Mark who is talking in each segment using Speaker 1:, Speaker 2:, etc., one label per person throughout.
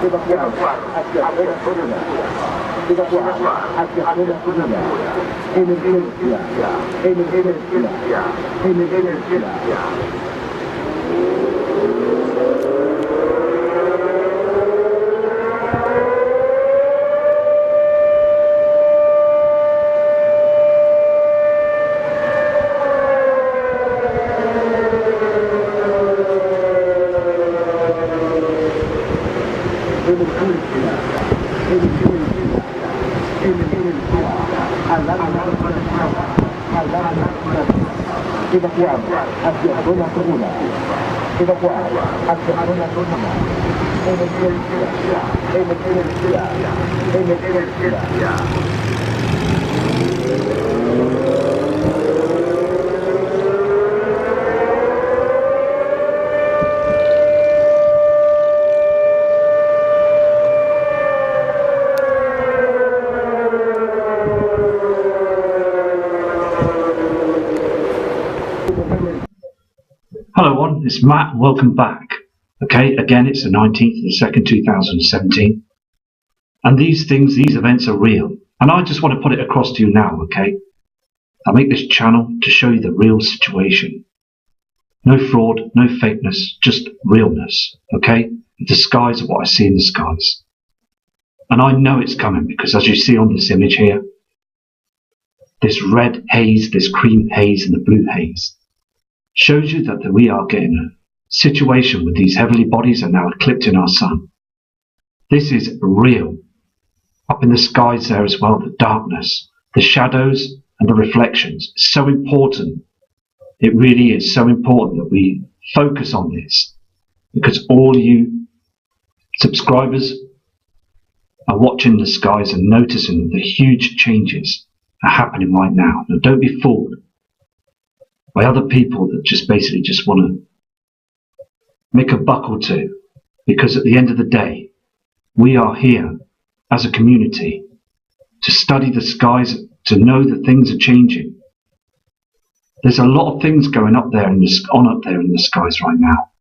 Speaker 1: evacuar hacia zona segura. Evacuar hacia zona segura. Emergencia. Emergencia. Emergencia. Evacuar hacia zona segura. Evacuar hacia zona segura. Emergencia. Emergencia. Emergencia.
Speaker 2: Hello everyone, it's Matt, welcome back. Okay, again it's the 19th of the 2nd, 2017. And these events are real. And I just want to put it across to you now, okay? I make this channel to show you the real situation. No fraud, no fakeness, just realness, okay? The skies are what I see in the skies. And I know it's coming because as you see on this image here, this red haze, this cream haze and the blue haze, shows you that we are getting a situation with these heavenly bodies are now eclipsing our sun. This is real. Up in the skies there as well, the darkness, the shadows and the reflections. It's so important. It really is so important that we focus on this because all you subscribers are watching the skies and noticing the huge changes are happening right now. Now don't be fooled by other people that just basically just want to make a buck or two, because at the end of the day we are here as a community to study the skies, to know that things are changing. There's a lot of things going up there in the skies right now.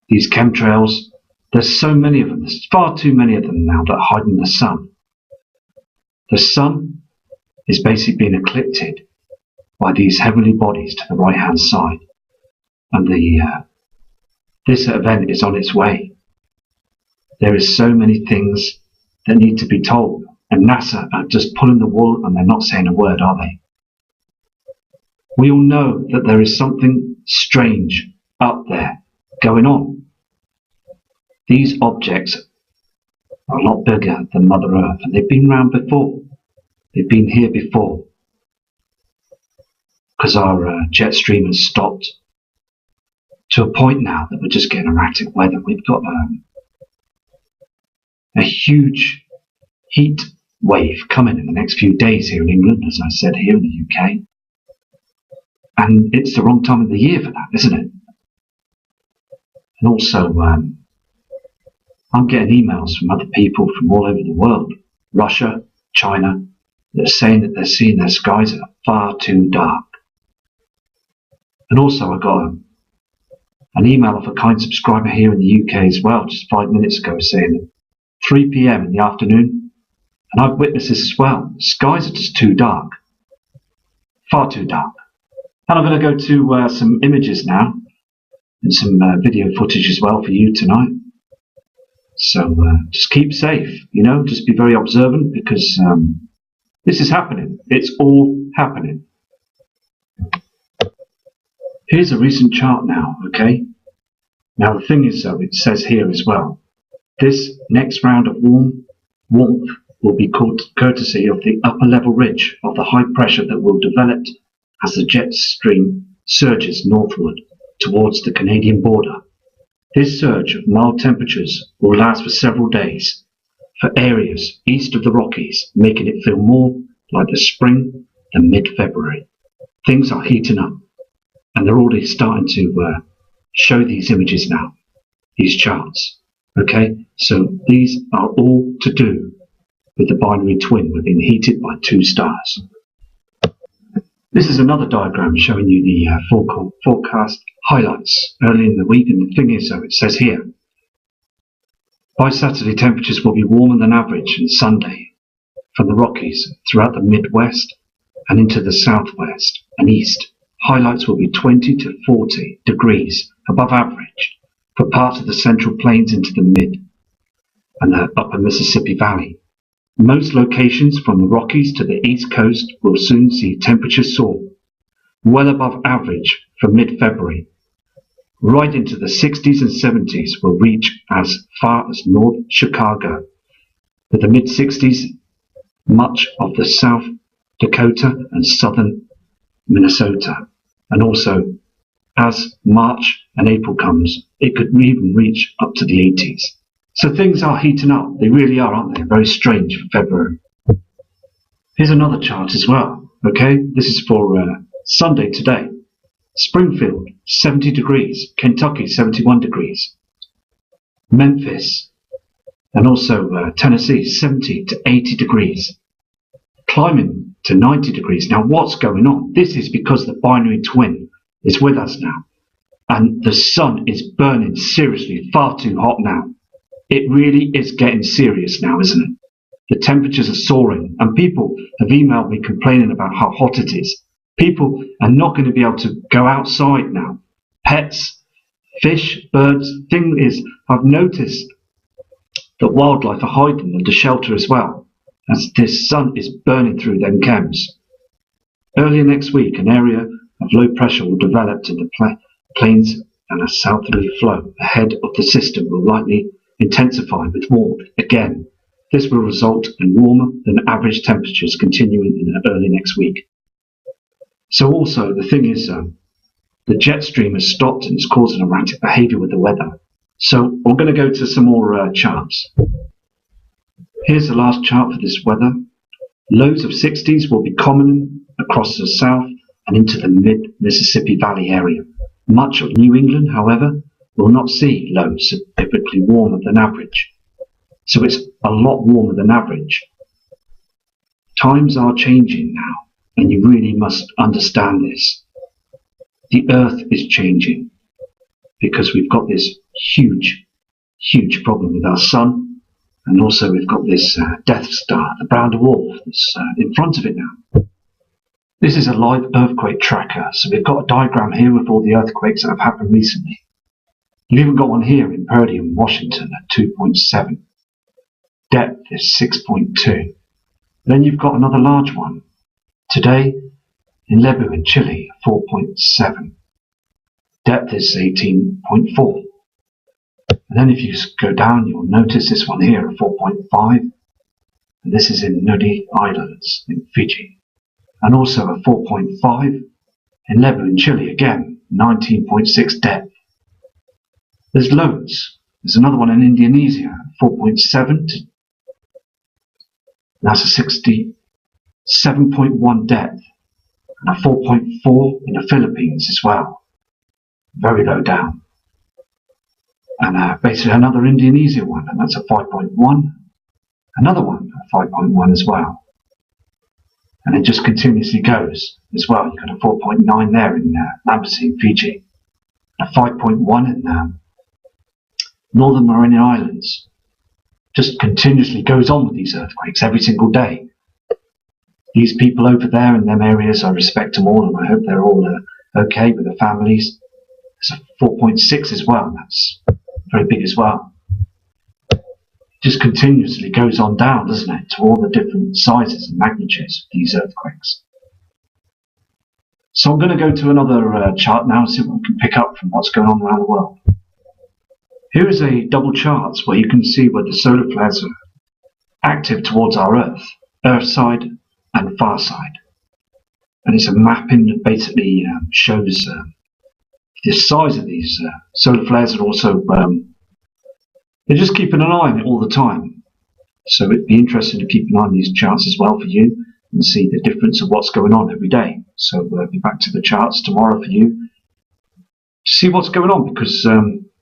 Speaker 2: These chemtrails, there's so many of them, there's far too many of them now that are hiding the sun. The sun is basically being eclipsed by these heavenly bodies to the right hand side, and this event is on its way. There is so many things that need to be told, and NASA are just pulling the wool and they're not saying a word, are they? We all know that there is something strange up there going on. These objects are a lot bigger than Mother Earth, and they've been around before. They've been here before. Because our jet stream has stopped to a point now that we're just getting erratic weather. We've got a huge heat wave coming in the next few days here in England, as I said, here in the UK. And it's the wrong time of the year for that, isn't it? And also, I'm getting emails from other people from all over the world, Russia, China, that are saying that they're seeing their skies are far too dark. And also I got an email of a kind subscriber here in the UK as well, just 5 minutes ago, saying 3 PM in the afternoon, and I've witnessed this as well. The skies are just too dark, far too dark. And I'm going to go to some images now and some video footage as well for you tonight. So just keep safe, just be very observant because this is happening. It's all happening. Here's a recent chart now, okay? Now the thing is though, it says here as well, this next round of warmth will be courtesy of the upper level ridge of the high pressure that will develop as the jet stream surges northward towards the Canadian border. This surge of mild temperatures will last for several days for areas east of the Rockies, making it feel more like the spring than mid-February. Things are heating up. And they're already starting to show these images now, these charts. Okay, so these are all to do with the binary twin. We're being heated by 2 stars. This is another diagram showing you the forecast highlights early in the week. And the thing is, though, it says here, By Saturday, temperatures will be warmer than average on Sunday from the Rockies throughout the Midwest and into the Southwest and East. Highlights will be 20 to 40 degrees above average for parts of the Central Plains into the Mid and the Upper Mississippi Valley. Most locations from the Rockies to the East Coast will soon see temperatures soar well above average for mid-February. Right into the 60s and 70s will reach as far as North Chicago, with the mid-60s much of the South Dakota and southern Minnesota. And also, as March and April comes, it could even reach up to the 80s. So things are heating up. They really are, aren't they? Very strange for February. Here's another chart as well. Okay, this is for Sunday today. Springfield, 70 degrees. Kentucky, 71 degrees. Memphis and also Tennessee, 70 to 80 degrees. Climbing to 90 degrees. Now what's going on? This is because the binary twin is with us now. And the sun is burning seriously, far too hot now. It really is getting serious now, isn't it? The temperatures are soaring and people have emailed me complaining about how hot it is. People are not going to be able to go outside now. Pets, fish, birds. Thing is, I've noticed that wildlife are hiding under shelter as well, as this sun is burning through them chems. Earlier next week, an area of low pressure will develop in the plains and a southerly flow ahead of the system will likely intensify with warmth again. This will result in warmer than average temperatures continuing in the early next week. So also the thing is, the jet stream has stopped and it's causing erratic behaviour with the weather. So we're going to go to some more charts. Here's the last chart for this weather. Lows of 60s will be common across the south and into the mid-Mississippi Valley area. Much of New England, however, will not see lows typically warmer than average. So it's a lot warmer than average. Times are changing now, and you really must understand this. The earth is changing because we've got this huge problem with our sun, and also we've got this Death Star, the brown dwarf, that's in front of it now. This is a live earthquake tracker, so we've got a diagram here with all the earthquakes that have happened recently. You've even got one here in Purdy in Washington at 2.7. Depth is 6.2. Then you've got another large one today in Lebu in Chile, 4.7. Depth is 18.4. And then if you go down, you'll notice this one here at 4.5. And this is in Nudi Islands in Fiji. And also a 4.5 in Lebu in Chile, again, 19.6 depth. There's loads. There's another one in Indonesia, 4.7. That's a 67.1 depth. And a 4.4 in the Philippines as well. Very low down. And basically another Indonesia one, and that's a 5.1. Another one, a 5.1 as well. And it just continuously goes as well. You've got a 4.9 there in Nemesis in Fiji. A 5.1 in Northern Mariana Islands. Just continuously goes on with these earthquakes every single day. These people over there in them areas, I respect them all, and I hope they're all okay with their families. It's a 4.6 as well. That's very big as well. Just continuously goes on down, doesn't it, to all the different sizes and magnitudes of these earthquakes. So I'm going to go to another chart now and see what we can pick up from what's going on around the world. Here is a double chart where you can see where the solar flares are active towards our Earth side and far side. And it's a mapping that basically shows the size of these solar flares, and also they're just keeping an eye on it all the time. So it'd be interesting to keep an eye on these charts as well for you and see the difference of what's going on every day. So we'll be back to the charts tomorrow for you to see what's going on, because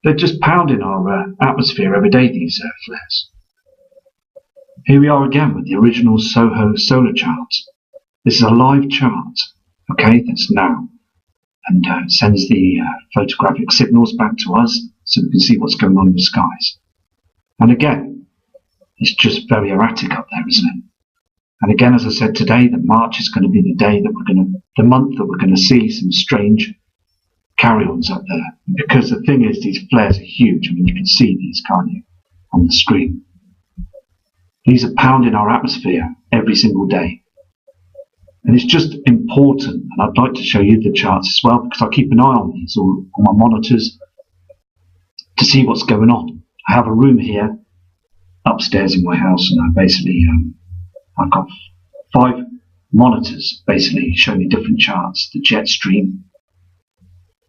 Speaker 2: they're just pounding our atmosphere every day, these flares. Here we are again with the original Soho solar chart. This is a live chart, okay, that's now. And sends the photographic signals back to us so we can see what's going on in the skies. And again, it's just very erratic up there, isn't it? And again, as I said today, that March is going to be the month that we're going to see some strange carry-ons up there. Because the thing is, these flares are huge. I mean, you can see these, can't you, on the screen? These are pounding our atmosphere every single day. And it's just important, and I'd like to show you the charts as well, because I keep an eye on these on my monitors to see what's going on. I have a room here upstairs in my house, and I've got 5 monitors basically showing me different charts: the jet stream,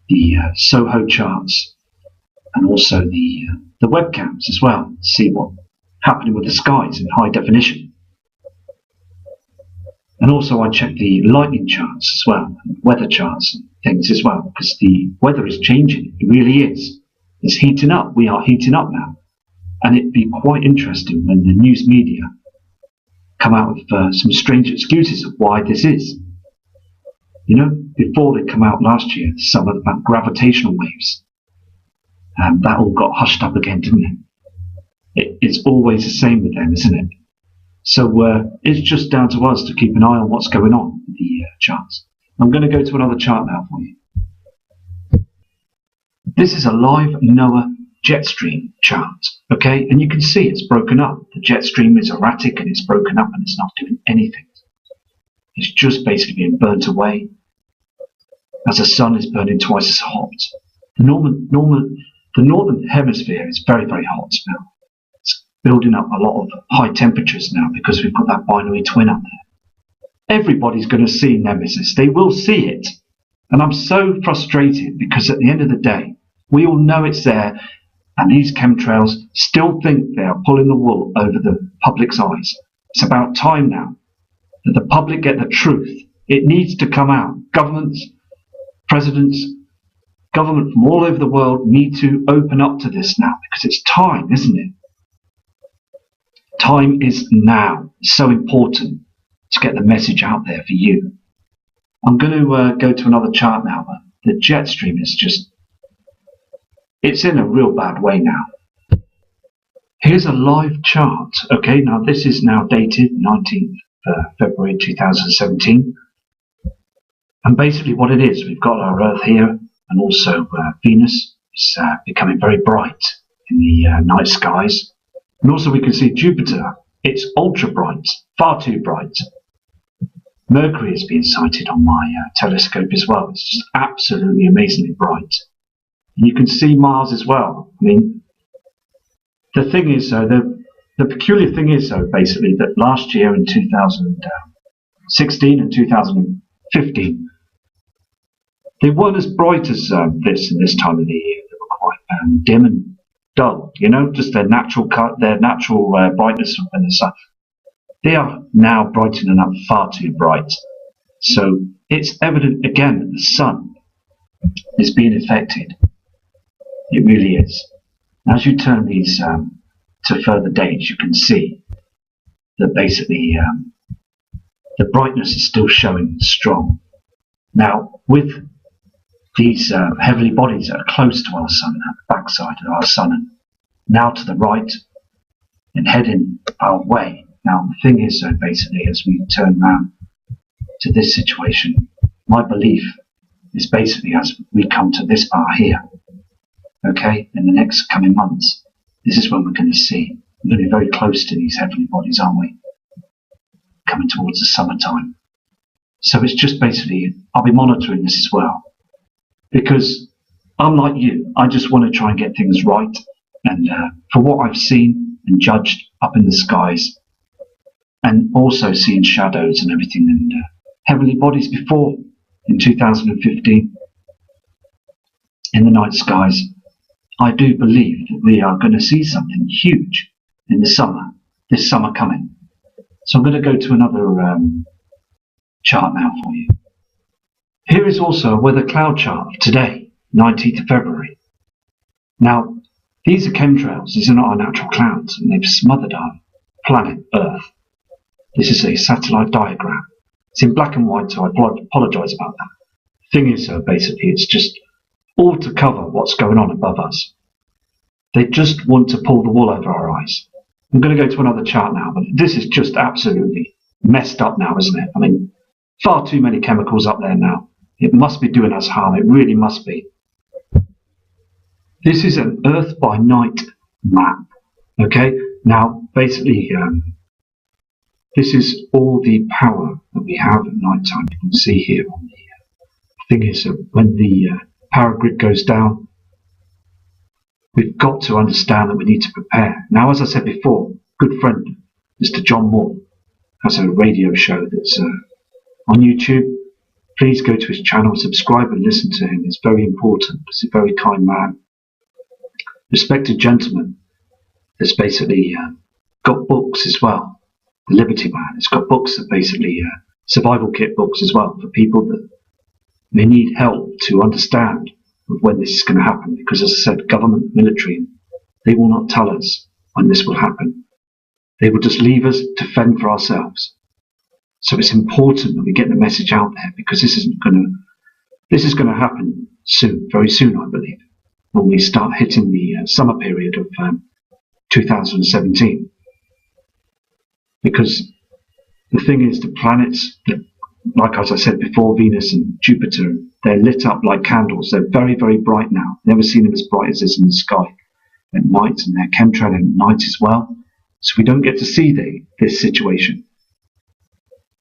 Speaker 2: the Soho charts, and also the webcams as well, to see what's happening with the skies in high definition. And also I check the lightning charts as well, and weather charts and things as well, because the weather is changing. It really is. It's heating up. We are heating up now. And it'd be quite interesting when the news media come out with some strange excuses of why this is. You know, before they come out last year, some about gravitational waves. And that all got hushed up again, didn't it? It's always the same with them, isn't it? So it's just down to us to keep an eye on what's going on with the charts. I'm going to go to another chart now for you. This is a live NOAA jet stream chart, okay? And you can see it's broken up. The jet stream is erratic and it's broken up and it's not doing anything. It's just basically being burnt away as the sun is burning twice as hot. The northern hemisphere is very, very hot now. It's building up a lot of high temperatures now because we've got that binary twin up there. Everybody's going to see Nemesis. They will see it. And I'm so frustrated because at the end of the day, we all know it's there, and these chemtrails still think they are pulling the wool over the public's eyes. It's about time now that the public get the truth. It needs to come out. Governments, presidents, government from all over the world need to open up to this now, because it's time, isn't it? Time is now. It's so important to get the message out there for you. I'm going to go to another chart now. The jet stream is just, it's in a real bad way now. Here's a live chart. Okay, now this is now dated 19th February 2017. And basically what it is, we've got our Earth here, and also Venus is becoming very bright in the night skies. And also we can see Jupiter. It's ultra bright, far too bright. Mercury is being sighted on my telescope as well. It's just absolutely amazingly bright. And you can see Mars as well. I mean, the thing is, the peculiar thing is, basically, that last year in 2016 and 2015, they weren't as bright as this in this time of the year. They were quite dim and dull, you know, just their natural brightness when the sun. They are now brightening up far too bright. So it's evident again that the sun is being affected. It really is. As you turn these to further dates, you can see that basically the brightness is still showing strong. Now, with these heavenly bodies that are close to our sun, at the backside of our sun, and now to the right and heading our way. Now, the thing is, basically, as we turn round to this situation, my belief is basically as we come to this bar here, okay, in the next coming months, this is when we're going to see. We're going to be very close to these heavenly bodies, aren't we? Coming towards the summertime. So it's just basically, I'll be monitoring this as well. Because I'm like you, I just want to try and get things right. And for what I've seen and judged up in the skies, and also seeing shadows and everything, and heavenly bodies before in 2015 in the night skies, I do believe that we are going to see something huge in the summer, this summer coming. So I'm going to go to another chart now for you. Here is also a weather cloud chart of today, 19th of February. Now, these are chemtrails. These are not our natural clouds, and they've smothered our planet Earth. This is a satellite diagram. It's in black and white, so I apologise about that. The thing is, basically, it's just all to cover what's going on above us. They just want to pull the wool over our eyes. I'm going to go to another chart now, but this is just absolutely messed up now, isn't it? I mean, far too many chemicals up there now. It must be doing us harm. It really must be. This is an Earth by night map. Okay, now basically this is all the power that we have at night time. You can see here on the thing is that when the power grid goes down, we've got to understand that we need to prepare. Now, as I said before, good friend Mr. John Moore has a radio show that's on YouTube. Please go to his channel, subscribe and listen to him. It's very important. He's a very kind man, respected gentleman that's basically got books as well. The Liberty Man. It's got books that basically survival kit books as well for people that may need help to understand when this is going to happen. Because as I said, government, military, they will not tell us when this will happen. They will just leave us to fend for ourselves. So it's important that we get the message out there, because this is going to happen soon, very soon, I believe, when we start hitting the summer period of 2017. Because the thing is, the planets, like as I said before, Venus and Jupiter, they're lit up like candles. They're very, very bright now. Never seen them as bright as this in the sky at night, and they're chemtrail at night as well. So we don't get to see this situation.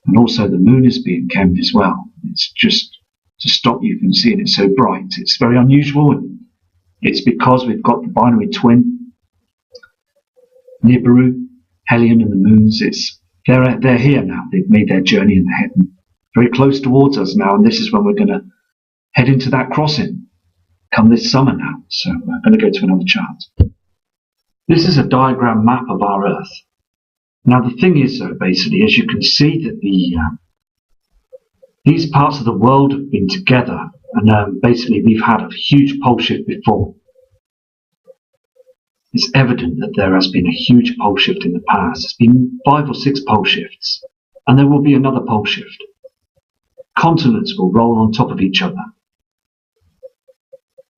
Speaker 2: And also the moon is being chemmed as well. It's just to stop you from seeing it so bright. It's very unusual, and it's because we've got the binary twin, Nibiru, Helion and the moons. They're here now. They've made their journey and they're heading very close towards us now, and this is when we're going to head into that crossing come this summer now. So I'm going to go to another chart. This is a diagram map of our Earth. Now the thing is, basically, as you can see, that these parts of the world have been together, and basically we've had a huge pole shift before. It's evident that there has been a huge pole shift in the past. There's been 5 or 6 pole shifts, and there will be another pole shift. Continents will roll on top of each other,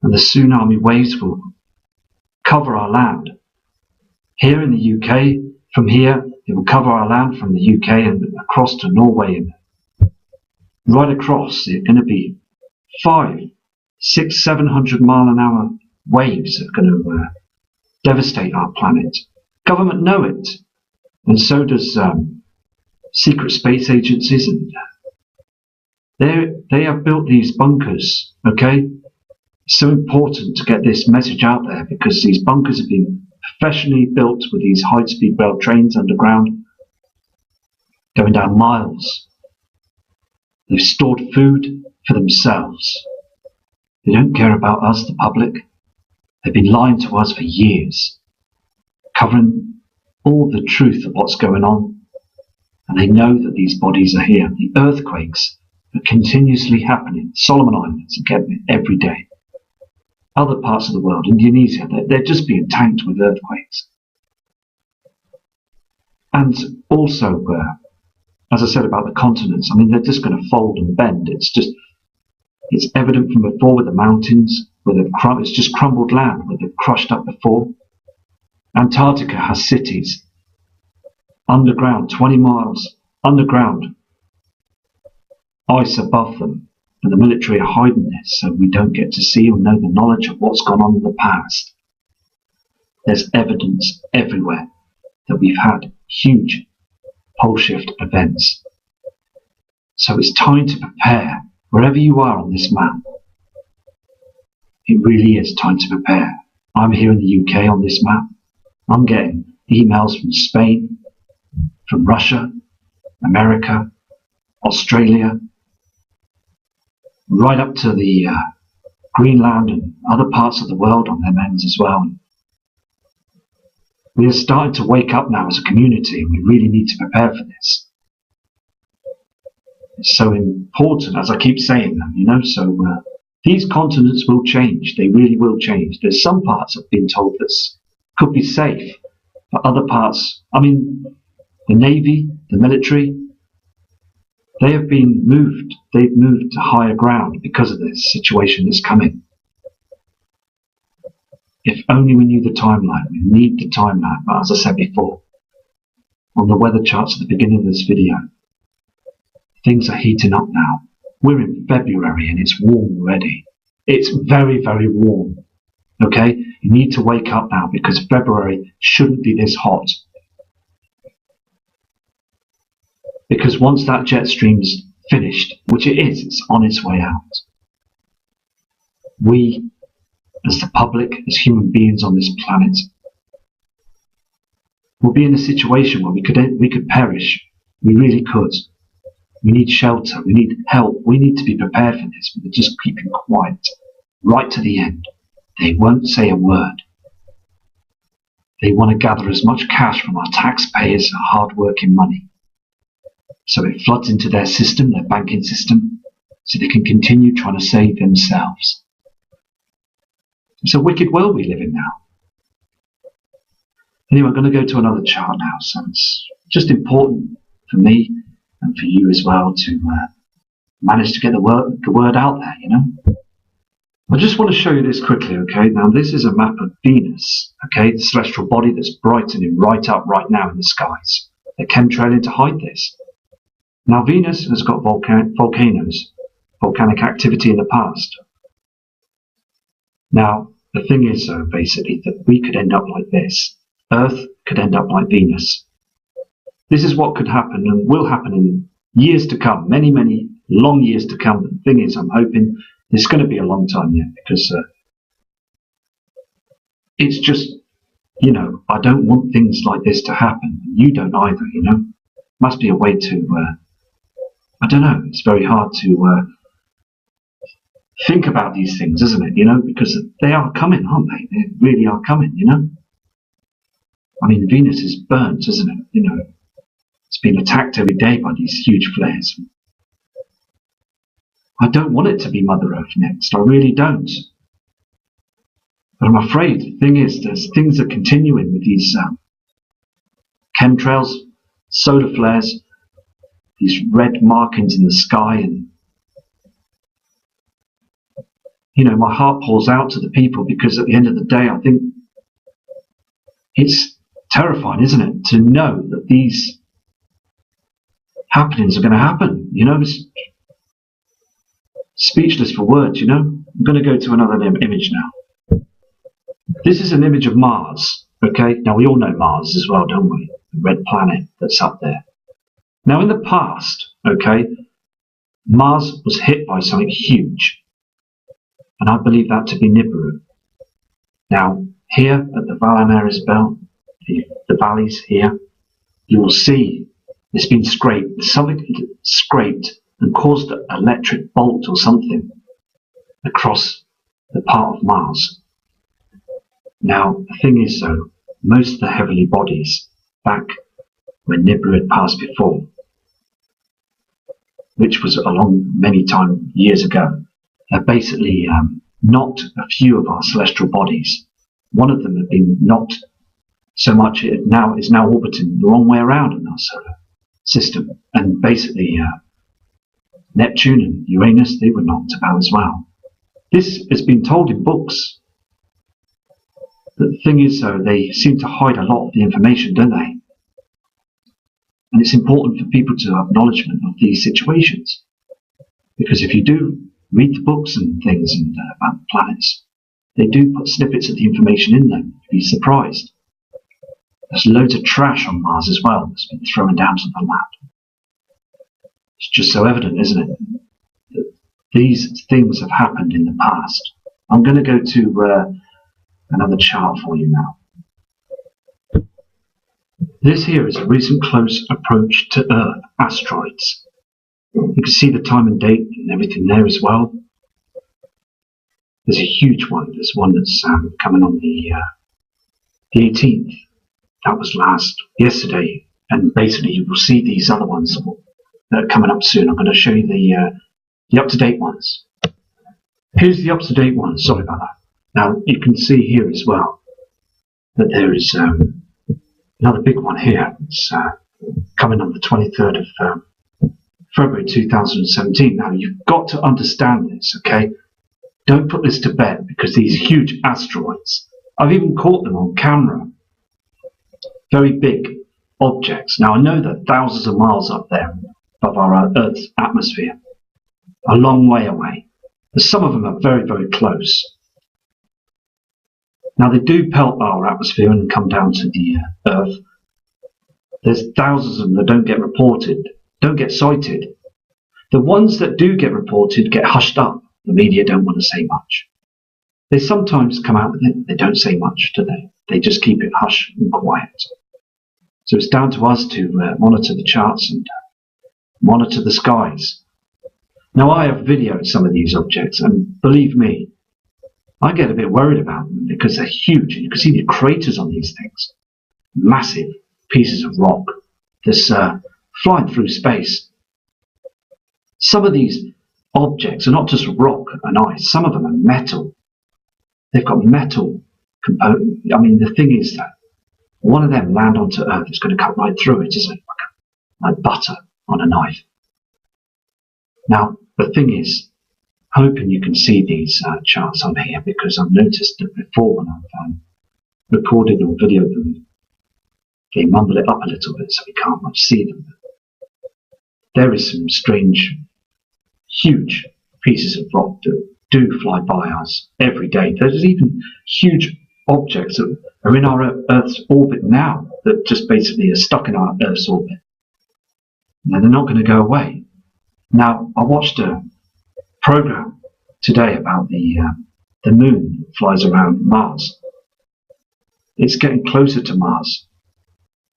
Speaker 2: and the tsunami waves will cover our land. Here in the UK, from here, it will cover our land from the UK and across to Norway, and right across. It's going to be 500, 600, 700 mile an hour waves that are going to devastate our planet. Government know it, and so does secret space agencies, and they have built these bunkers. Okay, it's so important to get this message out there, because these bunkers have been professionally built with these high-speed rail trains underground, going down miles. They've stored food for themselves. They don't care about us, the public. They've been lying to us for years, covering all the truth of what's going on, and they know that these bodies are here. The earthquakes are continuously happening. Solomon Islands are getting it every day. Other parts of the world, Indonesia, they're just being tanked with earthquakes. And also, as I said about the continents, I mean, they're just going to fold and bend. It's evident from before with the mountains, where it's just crumbled land, where they've crushed up before. Antarctica has cities underground, 20 miles underground, ice above them, and the military are hiding this so we don't get to see or know the knowledge of what's gone on in the past. There's evidence everywhere that we've had huge pole shift events. So it's time to prepare. Wherever you are on this map, it really is time to prepare. I'm here in the UK on this map. I'm getting emails from Spain, from Russia, America, Australia, right up to the Greenland and other parts of the world on them ends as well. We are starting to wake up now as a community, and we really need to prepare for this. It's so important, as I keep saying that, so these continents will change. They really will change. There's some parts I've been told that could be safe, but other parts, I mean, the Navy, the military, they have been moved. They've moved to higher ground because of this situation that's coming. If only we knew the timeline. We need the timeline, but as I said before, on the weather charts at the beginning of this video, things are heating up now. We're in February and it's warm already. It's very, very warm. Okay? You need to wake up now because February shouldn't be this hot. Because once that jet stream's finished, which it is, it's on its way out. We, as the public, as human beings on this planet, will be in a situation where we could perish. We really could. We need shelter. We need help. We need to be prepared for this. But they're just keeping quiet right to the end. They won't say a word. They want to gather as much cash from our taxpayers' hard-working money. So it floods into their system, their banking system, so they can continue trying to save themselves. It's a wicked world we live in now. Anyway, I'm going to go to another chart now. So it's just important for me and for you as well to manage to get the word out there, you know. I just want to show you this quickly, okay? Now, this is a map of Venus, okay? The celestial body that's brightening right up right now in the skies. They're chemtrailing to hide this. Now, Venus has got volcanoes, volcanic activity in the past. Now, the thing is, basically, that we could end up like this. Earth could end up like Venus. This is what could happen and will happen in years to come, many, many long years to come. But the thing is, I'm hoping it's going to be a long time yet because it's just, you know, I don't want things like this to happen. You don't either, you know. Must be a way to, I don't know, it's very hard to think about these things, isn't it, you know, because they are coming, aren't they? They really are coming, you know. I mean, Venus is burnt, isn't it? You know, it's been attacked every day by these huge flares. I don't want it to be Mother Earth next. I really don't. But I'm afraid the thing is, there's things are continuing with these chemtrails, solar flares, these red markings in the sky, and you know, my heart pours out to the people because at the end of the day, I think it's terrifying, isn't it, to know that these happenings are going to happen. You know, it's speechless for words, you know. I'm going to go to another image now. This is an image of Mars, okay? Now, we all know Mars as well, don't we? The red planet that's up there. Now, in the past, okay, Mars was hit by something huge. And I believe that to be Nibiru. Now, here at the Valanaris belt, the valleys here, you will see it's been scraped. Something scraped and caused an electric bolt or something across the part of Mars. Now, the thing is though, most of the heavenly bodies back when Nibiru had passed before, which was a long, many years ago, have basically knocked a few of our celestial bodies. One of them had been knocked so much it is now orbiting the wrong way around in our solar system. And basically Neptune and Uranus, they were knocked about as well. This has been told in books. But the thing is, though, they seem to hide a lot of the information, don't they? And it's important for people to have acknowledgement of these situations. Because if you do read the books and things about the planets, they do put snippets of the information in them. You'd be surprised. There's loads of trash on Mars as well that's been thrown down to the lab. It's just so evident, isn't it, that these things have happened in the past. I'm going to go to another chart for you now. This here is a recent close approach to Earth asteroids. You can see the time and date and everything there as well. There's a huge one. There's one that's coming on the 18th. That was yesterday. And basically you will see these other ones that are coming up soon. I'm going to show you the up-to-date ones. Here's the up-to-date ones. Sorry about that. Now you can see here as well that there is another big one here. It's coming on the 23rd of February 2017. Now you've got to understand this, okay? Don't put this to bed because these huge asteroids, I've even caught them on camera. Very big objects. Now I know they're thousands of miles up there above our Earth's atmosphere, a long way away. But some of them are very, very close. Now they do pelt our atmosphere and come down to the Earth. There's thousands of them that don't get reported, don't get sighted. The ones that do get reported get hushed up. The media don't want to say much. They sometimes come out with it. They don't say much, do they? They just keep it hush and quiet. So it's down to us to monitor the charts and monitor the skies. Now I have videoed some of these objects, and believe me, I get a bit worried about them because they're huge. You can see the craters on these things. Massive pieces of rock that's flying through space. Some of these objects are not just rock and ice. Some of them are metal. They've got metal component. I mean, the thing is that one of them land onto Earth, it's going to cut right through it, isn't it? Like butter on a knife. Now, the thing is, hoping you can see these charts on here, because I've noticed that before when I've recorded or videoed them, they mumble it up a little bit so we can't much see them. There is some strange, huge pieces of rock that do fly by us every day. There's even huge objects that are in our Earth's orbit now that just basically are stuck in our Earth's orbit. Now they're not going to go away. Now I watched a program today about the moon that flies around Mars. It's getting closer to Mars.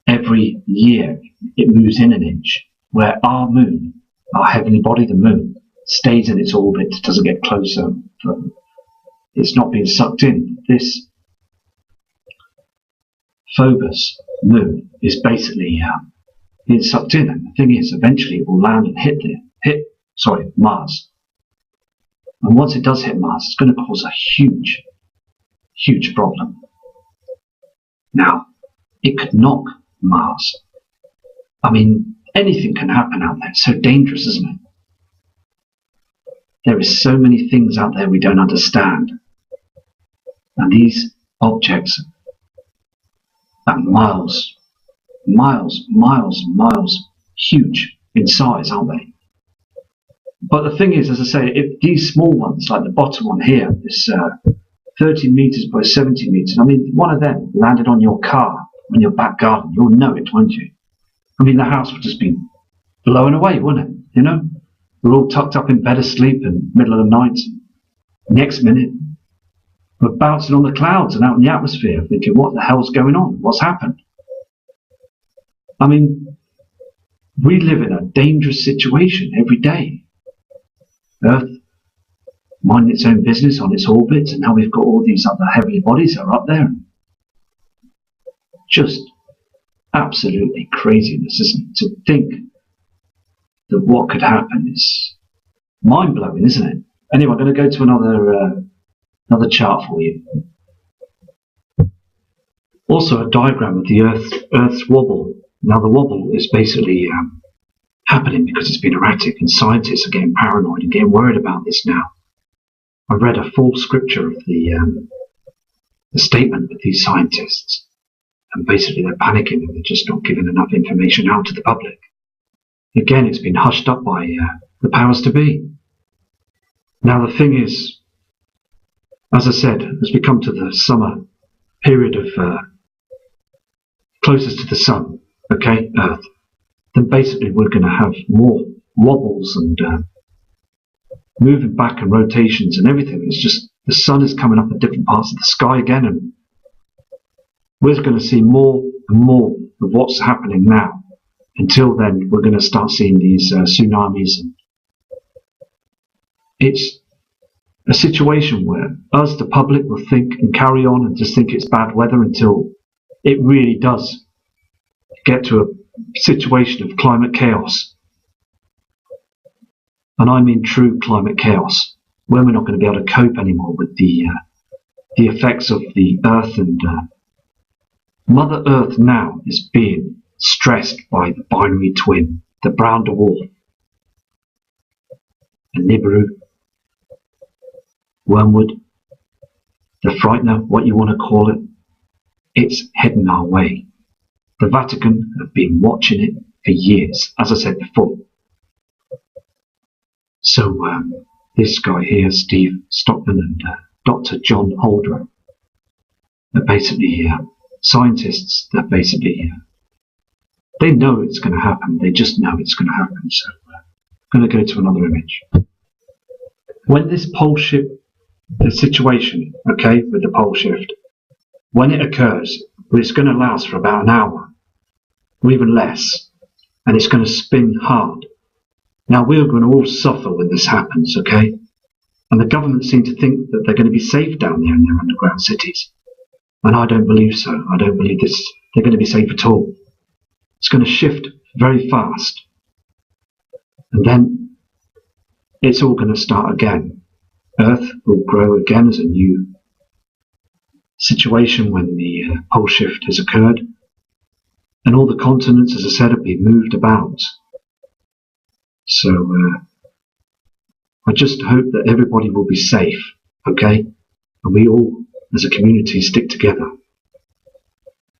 Speaker 2: Every year it moves in an inch, where our moon, our heavenly body, the moon, stays in its orbit, doesn't get closer. It's not being sucked in. This Phobos moon is basically being sucked in, and the thing is, eventually it will land and hit Mars. And once it does hit Mars, it's going to cause a huge, huge problem. Now, it could knock Mars. I mean, anything can happen out there. It's so dangerous, isn't it? There is so many things out there we don't understand. And these objects are miles huge in size, aren't they? But the thing is, as I say, if these small ones, like the bottom one here, this 30 meters by 70 meters, I mean, one of them landed on your car, on your back garden, you'll know it, won't you? I mean, the house would just be blown away, wouldn't it? You know? We're all tucked up in bed asleep in the middle of the night. Next minute, we're bouncing on the clouds and out in the atmosphere, thinking, what the hell's going on? What's happened? I mean, we live in a dangerous situation every day. Earth minding its own business on its orbit, and now we've got all these other heavenly bodies that are up there. Just absolutely craziness, isn't it? To think that what could happen is mind-blowing, isn't it? Anyway, I'm going to go to another chart for you. Also a diagram of the Earth's wobble. Now the wobble is basically happening because it's been erratic, and scientists are getting paranoid and getting worried about this now. I read a full scripture of the statement of these scientists, and basically they're panicking and they're just not giving enough information out to the public. Again, it's been hushed up by the powers to be. Now the thing is, as I said, as we come to the summer period of closest to the sun, okay, Earth, then basically we're going to have more wobbles and moving back and rotations and everything. It's just the sun is coming up at different parts of the sky again, and we're going to see more and more of what's happening now. Until then, we're going to start seeing these tsunamis. And it's a situation where us, the public, will think and carry on and just think it's bad weather until it really does get to a situation of climate chaos. And I mean true climate chaos, where we're not going to be able to cope anymore with the effects of the Earth. And Mother Earth now is being stressed by the binary twin, the brown dwarf, and Nibiru, Wormwood, the frightener, what you want to call it, it's heading our way. The Vatican have been watching it for years, as I said before. So this guy here, Steve Stockman, and Dr. John Holdren, are basically scientists that basically they know it's going to happen. They just know it's going to happen. So I'm going to go to another image. When this pole shift, the situation, okay, with the pole shift, when it occurs, it's going to last for about an hour, or even less, and it's going to spin hard. Now we're going to all suffer when this happens, okay? And the government seem to think that they're going to be safe down there in their underground cities. And I don't believe so. I don't believe they're going to be safe at all. It's going to shift very fast. And then it's all going to start again. Earth will grow again as a new situation when the pole shift has occurred. And all the continents, as I said, have been moved about. So I just hope that everybody will be safe, okay? And we all, as a community, stick together.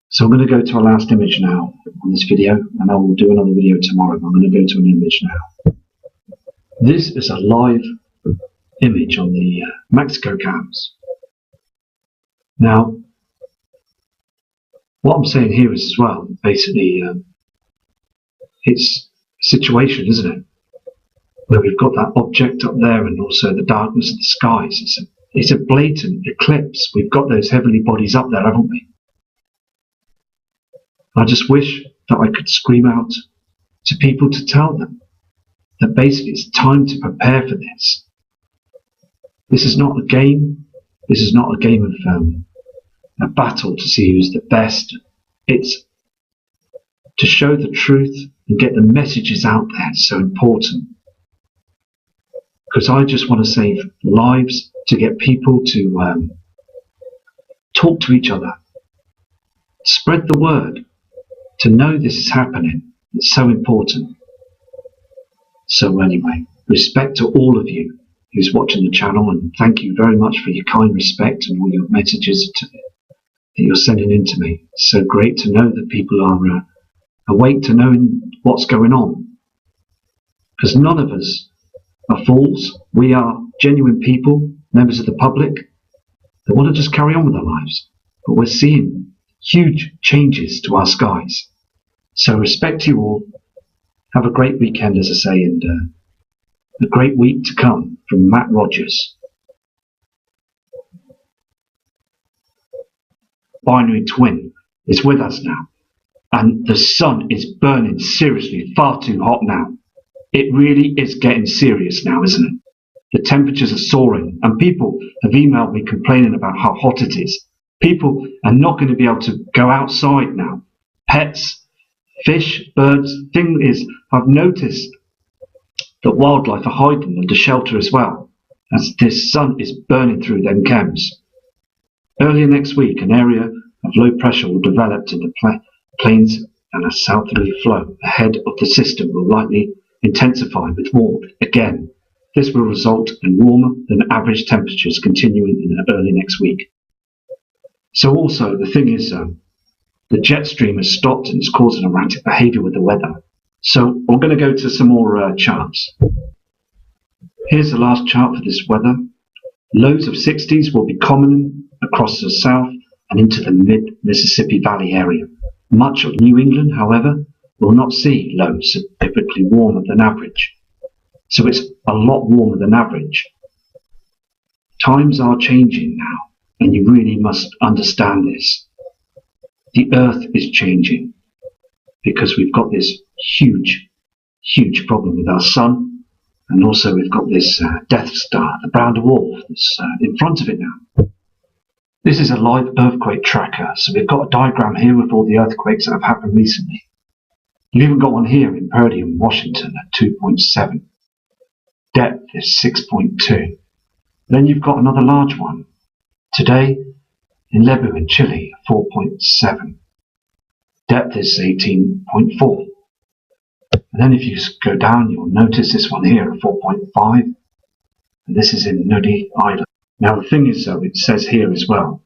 Speaker 2: So I'm going to go to our last image now on this video, and I will do another video tomorrow. I'm going to go to an image now. This is a live image on the Mexico cams. Now, what I'm saying here is as well, basically, it's a situation, isn't it? Where we've got that object up there and also the darkness of the skies. It's a blatant eclipse. We've got those heavenly bodies up there, haven't we? I just wish that I could scream out to people to tell them that basically it's time to prepare for this. This is not a game. This is not a game of a battle to see who's the best. It's to show the truth and get the messages out there. It's so important. Because I just want to save lives, to get people to talk to each other, spread the word, to know this is happening. It's so important. So anyway, respect to all of you who's watching the channel, and thank you very much for your kind respect and all your messages that you're sending in to me. It's so great to know that people are awake to knowing what's going on. Because none of us are fools. We are genuine people, members of the public, that want to just carry on with their lives. But we're seeing huge changes to our skies. So respect to you all. Have a great weekend, as I say, and a great week to come from Matt Rogers. Binary twin is with us now. And the sun is burning seriously, far too hot now. It really is getting serious now, isn't it? The temperatures are soaring, and people have emailed me complaining about how hot it is. People are not going to be able to go outside now. Pets, fish, birds. Thing is, I've noticed that wildlife are hiding under shelter as well, as this sun is burning through them chems. Earlier next week, an area of low pressure will develop in the plains, and a southerly flow ahead of the system will likely intensify with warmth again. This will result in warmer than average temperatures continuing in early next week. So also, the thing is, the jet stream has stopped and it's causing erratic behaviour with the weather. So we're going to go to some more charts. Here's the last chart for this weather. Lows of 60s will be common across the south and into the mid-Mississippi Valley area. Much of New England, however, will not see lows typically warmer than average. So it's a lot warmer than average. Times are changing now, and you really must understand this. The earth is changing because we've got this huge problem with our sun, and also we've got this Death Star, the brown dwarf, that's in front of it now. This is a live earthquake tracker, so we've got a diagram here with all the earthquakes that have happened recently. You've even got one here in Purdy in Washington at 2.7. Depth is 6.2. Then you've got another large one today in Lebu in Chile, 4.7. Depth is 18.4. And then if you go down, you'll notice this one here at 4.5. And this is in Nudi Island. Now the thing is though, it says here as well,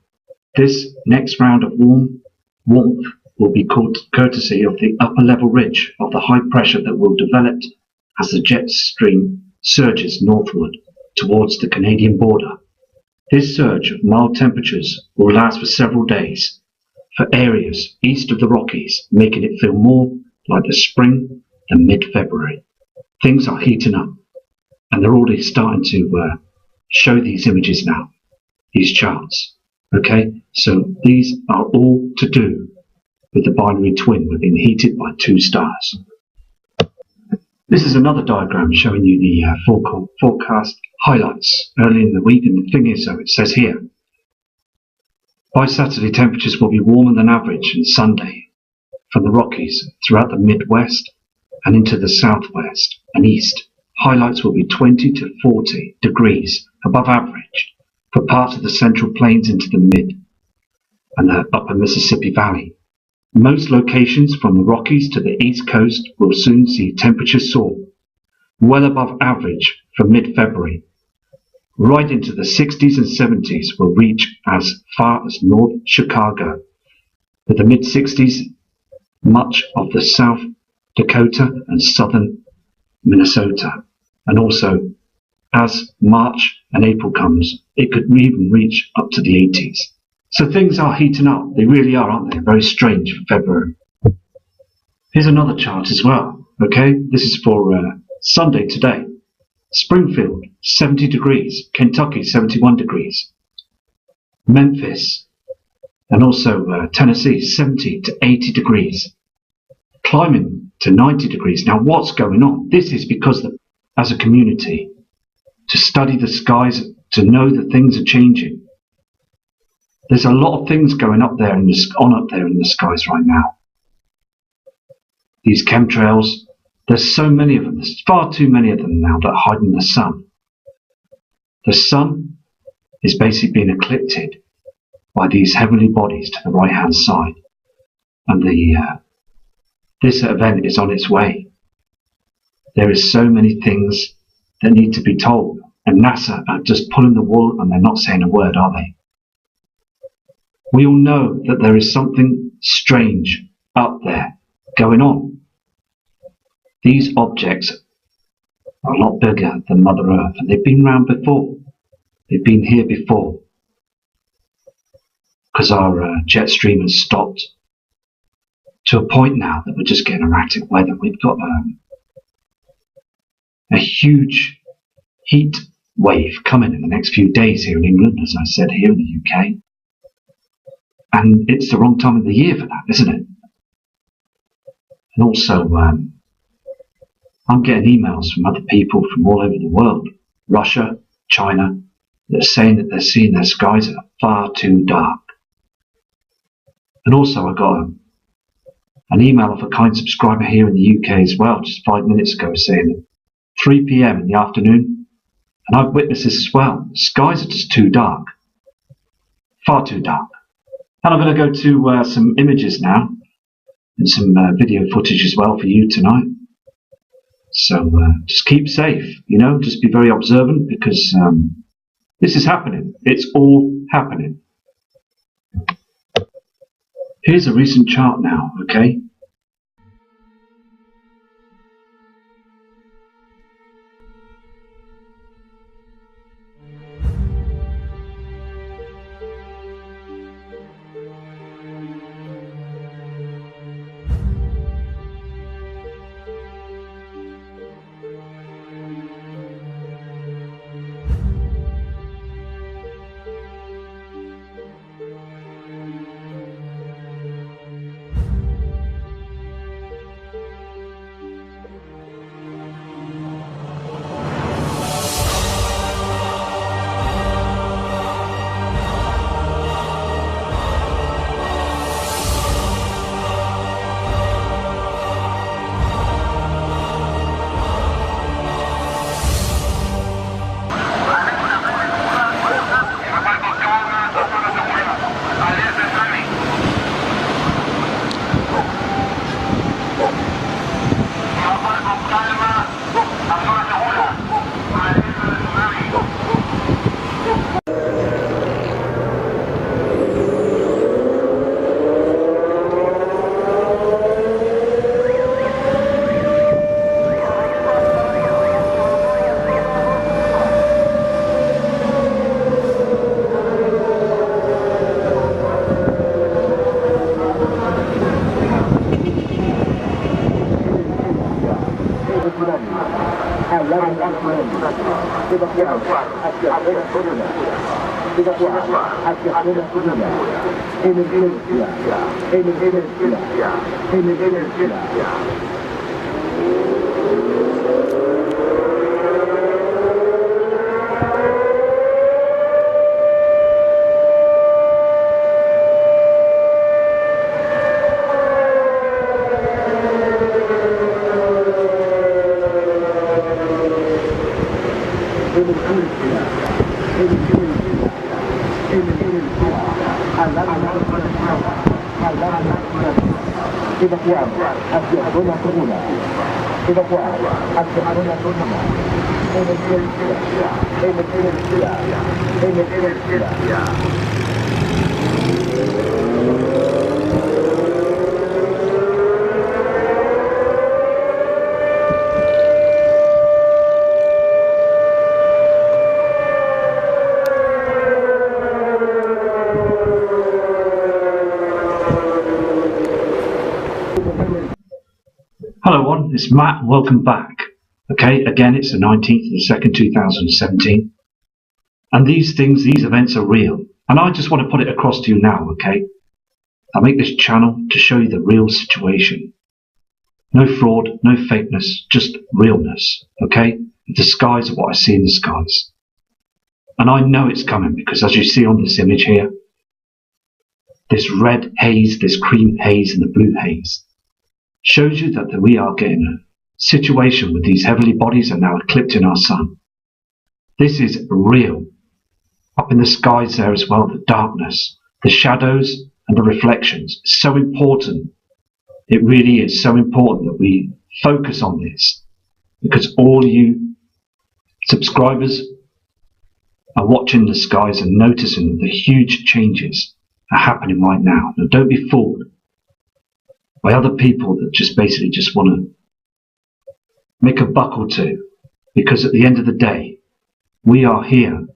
Speaker 2: this next round of warmth will be courtesy of the upper level ridge of the high pressure that will develop as the jet stream surges northward towards the Canadian border. This surge of mild temperatures will last for several days for areas east of the Rockies, making it feel more like the spring than mid-February. Things are heating up, and they're already starting to show these images now, these charts. Okay, so these are all to do with the binary twin. We've been heated by 2 stars. This is another diagram showing you the forecast highlights early in the week, and the thing is, though, it says here, by Saturday temperatures will be warmer than average, and Sunday from the Rockies throughout the Midwest and into the Southwest and East, highlights will be 20 to 40 degrees above average for parts of the Central Plains into the Mid and the Upper Mississippi Valley. Most locations from the Rockies to the East Coast will soon see temperatures soar well above average for mid-February. Right into the 60s and 70s will reach as far as North Chicago, with the mid-60s much of the South Dakota and southern Minnesota. And also, as March and April comes, it could even reach up to the 80s. So things are heating up. They really are, aren't they? Very strange for February. Here's another chart as well. Okay, this is for Sunday today. Springfield, 70 degrees. Kentucky, 71 degrees. Memphis and also Tennessee, 70 to 80 degrees. Climbing to 90 degrees. Now what's going on? This is because as a community, to study the skies, to know that things are changing. There's a lot of things going up there in the skies right now. These chemtrails, there's so many of them. There's far too many of them now that are hiding the sun. The sun is basically being eclipsed by these heavenly bodies to the right-hand side, and this event is on its way. There is so many things that need to be told, and NASA are just pulling the wool, and they're not saying a word, are they? We all know that there is something strange up there going on. These objects are a lot bigger than Mother Earth, and they've been around before. They've been here before. Because our jet stream has stopped to a point now that we're just getting erratic weather. We've got a huge heat wave coming in the next few days here in England, as I said, here in the UK. And it's the wrong time of the year for that, isn't it? And also, I'm getting emails from other people from all over the world, Russia, China, that are saying that they're seeing their skies are far too dark. And also, I got an email of a kind subscriber here in the UK as well, just 5 minutes ago, saying that 3 p.m. in the afternoon, and I've witnessed this as well, the skies are just too dark, far too dark. And I'm going to go to some images now, and some video footage as well for you tonight. So just keep safe, just be very observant, because this is happening. It's all happening. Here's a recent chart now, okay?
Speaker 1: Queda qua, hacia zona segura. Emergencia, emergencia, emergencia.
Speaker 2: Evacuar hacia zona segura. Evacuar hacia zona segura. Emergencia, emergencia, emergencia. Hello everyone, it's Matt, welcome back. Okay, again it's the 19th of the 2nd, 2017. And these events are real. And I just want to put it across to you now, okay? I make this channel to show you the real situation. No fraud, no fakeness, just realness, okay? The skies are what I see in the skies. And I know it's coming because as you see on this image here, this red haze, this cream haze and the blue haze, shows you that we are getting a situation with these heavenly bodies are now eclipsing our sun. This is real. Up in the skies there as well, the darkness, the shadows and the reflections. It's so important. It really is so important that we focus on this because all you subscribers are watching the skies and noticing the huge changes are happening right now. Now don't be fooled by other people that just basically just want to make a buck or two, because at the end of the day, we are here